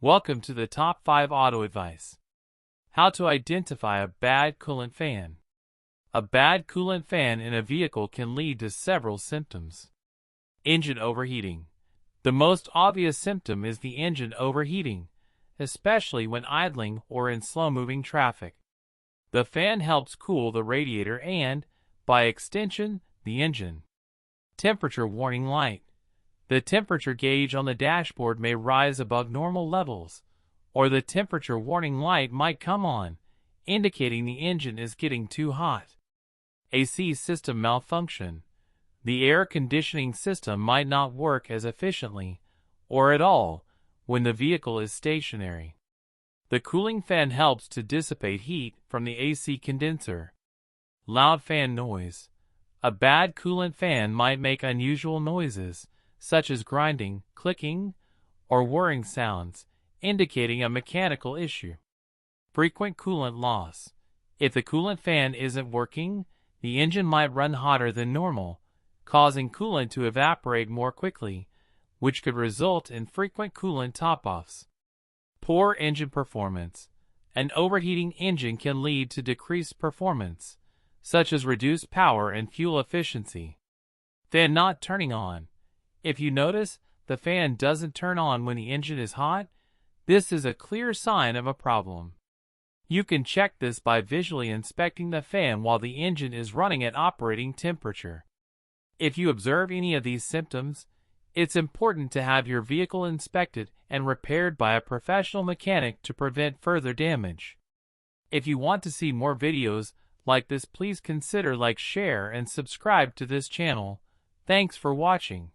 Welcome to the Top 5 Auto Advice. How to identify a bad coolant fan. A bad coolant fan in a vehicle can lead to several symptoms. Engine overheating. The most obvious symptom is the engine overheating, especially when idling or in slow-moving traffic. The fan helps cool the radiator and, by extension, the engine. Temperature warning light. The temperature gauge on the dashboard may rise above normal levels, or the temperature warning light might come on, indicating the engine is getting too hot. AC system malfunction. The air conditioning system might not work as efficiently, or at all, when the vehicle is stationary. The cooling fan helps to dissipate heat from the AC condenser. Loud fan noise. A bad coolant fan might make unusual noises, such as grinding, clicking, or whirring sounds, indicating a mechanical issue. Frequent coolant loss. If the coolant fan isn't working, the engine might run hotter than normal, causing coolant to evaporate more quickly, which could result in frequent coolant top-offs. Poor engine performance. An overheating engine can lead to decreased performance, such as reduced power and fuel efficiency. Fan not turning on. If you notice the fan doesn't turn on when the engine is hot, this is a clear sign of a problem. You can check this by visually inspecting the fan while the engine is running at operating temperature. If you observe any of these symptoms, it's important to have your vehicle inspected and repaired by a professional mechanic to prevent further damage. If you want to see more videos like this, please consider like, share, and subscribe to this channel. Thanks for watching.